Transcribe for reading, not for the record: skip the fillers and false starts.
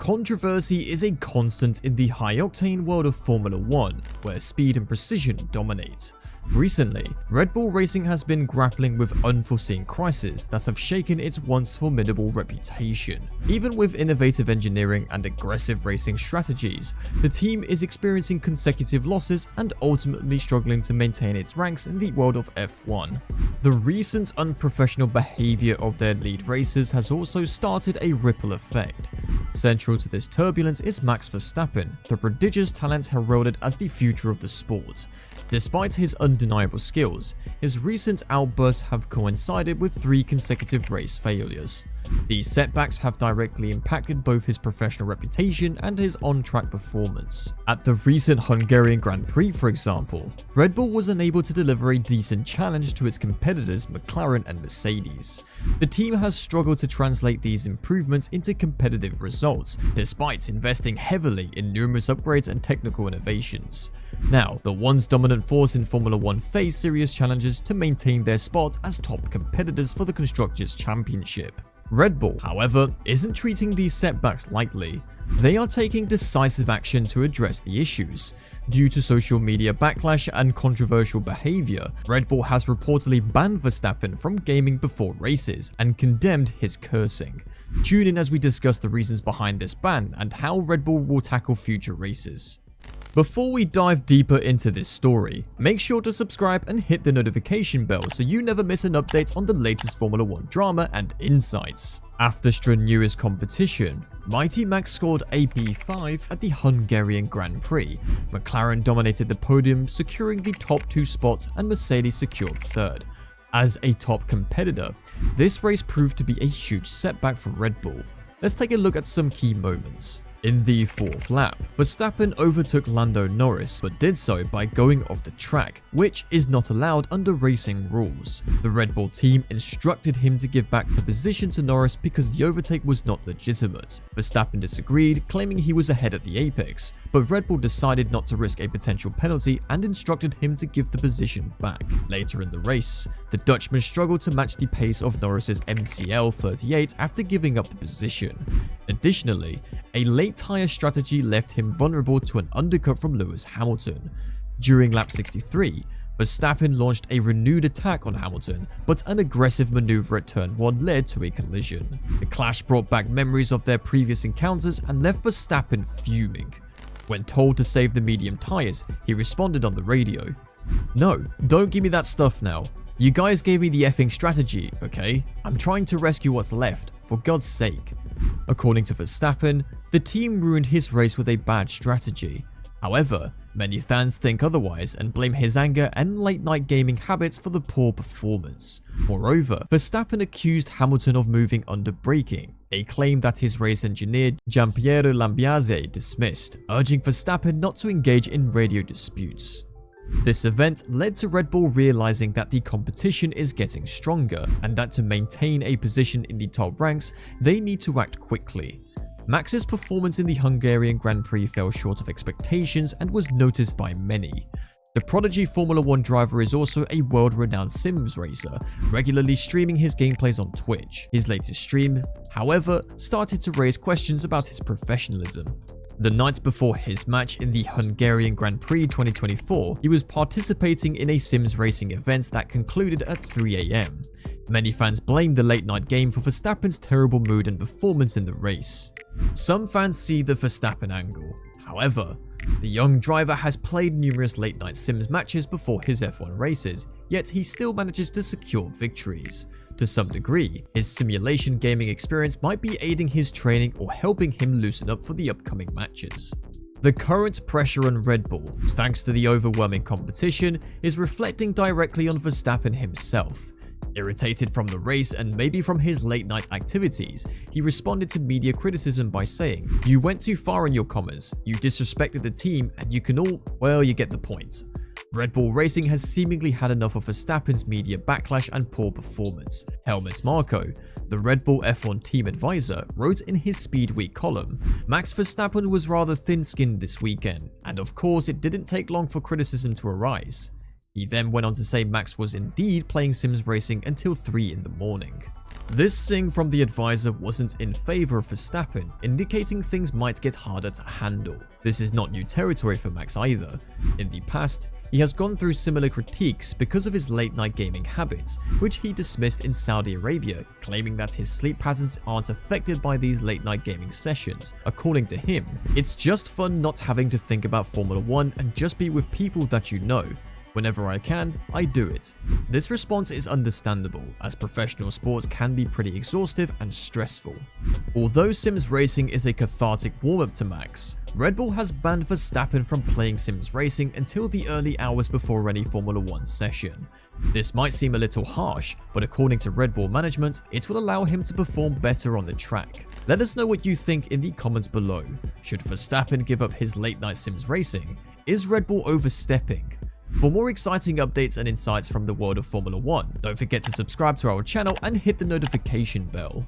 Controversy is a constant in the high-octane world of Formula 1, where speed and precision dominate. Recently, Red Bull Racing has been grappling with unforeseen crises that have shaken its once formidable reputation. Even with innovative engineering and aggressive racing strategies, the team is experiencing consecutive losses and ultimately struggling to maintain its ranks in the world of F1. The recent unprofessional behavior of their lead racers has also started a ripple effect. Central to this turbulence is Max Verstappen, the prodigious talent heralded as the future of the sport. Despite his undeniable skills, his recent outbursts have coincided with 3 consecutive race failures. These setbacks have directly impacted both his professional reputation and his on-track performance. At the recent Hungarian Grand Prix, for example, Red Bull was unable to deliver a decent challenge to its competitors McLaren and Mercedes. The team has struggled to translate these improvements into competitive results, despite investing heavily in numerous upgrades and technical innovations. Now, the once dominant force in Formula 1 face serious challenges to maintain their spot as top competitors for the Constructors' Championship. Red Bull, however, isn't treating these setbacks lightly. They are taking decisive action to address the issues. Due to social media backlash and controversial behavior, Red Bull has reportedly banned Verstappen from gaming before races and condemned his cursing. Tune in as we discuss the reasons behind this ban and how Red Bull will tackle future races. Before we dive deeper into this story, make sure to subscribe and hit the notification bell so you never miss an update on the latest Formula 1 drama and insights. After strenuous competition, Mighty Max scored a P5 at the Hungarian Grand Prix. McLaren dominated the podium, securing the top 2 spots, and Mercedes secured 3rd. As a top competitor, this race proved to be a huge setback for Red Bull. Let's take a look at some key moments. In the 4th lap, Verstappen overtook Lando Norris, but did so by going off the track, which is not allowed under racing rules. The Red Bull team instructed him to give back the position to Norris because the overtake was not legitimate. Verstappen disagreed, claiming he was ahead at the apex, but Red Bull decided not to risk a potential penalty and instructed him to give the position back. Later in the race, the Dutchman struggled to match the pace of Norris's MCL 38 after giving up the position. Additionally, a late tyre strategy left him vulnerable to an undercut from Lewis Hamilton. During lap 63, Verstappen launched a renewed attack on Hamilton, but an aggressive maneuver at turn 1 led to a collision. The clash brought back memories of their previous encounters and left Verstappen fuming. When told to save the medium tyres, he responded on the radio, "No, don't give me that stuff now. You guys gave me the effing strategy, okay? I'm trying to rescue what's left, for God's sake." According to Verstappen, the team ruined his race with a bad strategy. However, many fans think otherwise and blame his anger and late-night gaming habits for the poor performance. Moreover, Verstappen accused Hamilton of moving under braking, a claim that his race engineer Giampiero Lambiase dismissed, urging Verstappen not to engage in radio disputes. This event led to Red Bull realizing that the competition is getting stronger and that to maintain a position in the top ranks, they need to act quickly. Max's performance in the Hungarian Grand Prix fell short of expectations and was noticed by many. The prodigy Formula 1 driver is also a world-renowned Sims racer, regularly streaming his gameplays on Twitch. His latest stream, however, started to raise questions about his professionalism. The night before his match in the Hungarian Grand Prix 2024, he was participating in a Sims racing event that concluded at 3 AM. Many fans blamed the late-night game for Verstappen's terrible mood and performance in the race. Some fans see the Verstappen angle. However, the young driver has played numerous late-night Sims matches before his F1 races, yet he still manages to secure victories. To some degree, his simulation gaming experience might be aiding his training or helping him loosen up for the upcoming matches. The current pressure on Red Bull, thanks to the overwhelming competition, is reflecting directly on Verstappen himself. Irritated from the race and maybe from his late-night activities, he responded to media criticism by saying, "You went too far in your comments, you disrespected the team, and you can all, well, you get the point." Red Bull Racing has seemingly had enough of Verstappen's media backlash and poor performance. Helmut Marko, the Red Bull F1 team advisor, wrote in his Speed Week column, "Max Verstappen was rather thin-skinned this weekend, and of course it didn't take long for criticism to arise." He then went on to say Max was indeed playing Sims racing until 3 in the morning. This sing from the advisor wasn't in favor of Verstappen, indicating things might get harder to handle. This is not new territory for Max either. In the past, he has gone through similar critiques because of his late-night gaming habits, which he dismissed in Saudi Arabia, claiming that his sleep patterns aren't affected by these late-night gaming sessions. According to him, it's just fun not having to think about Formula 1 and just be with people that you know. Whenever I can, I do it. This response is understandable, as professional sports can be pretty exhaustive and stressful. Although Sims racing is a cathartic warm-up to Max, Red Bull has banned Verstappen from playing Sims racing until the early hours before any Formula 1 session. This might seem a little harsh, but according to Red Bull management, it will allow him to perform better on the track. Let us know what you think in the comments below. Should Verstappen give up his late-night Sims racing? Is Red Bull overstepping? For more exciting updates and insights from the world of Formula 1, don't forget to subscribe to our channel and hit the notification bell.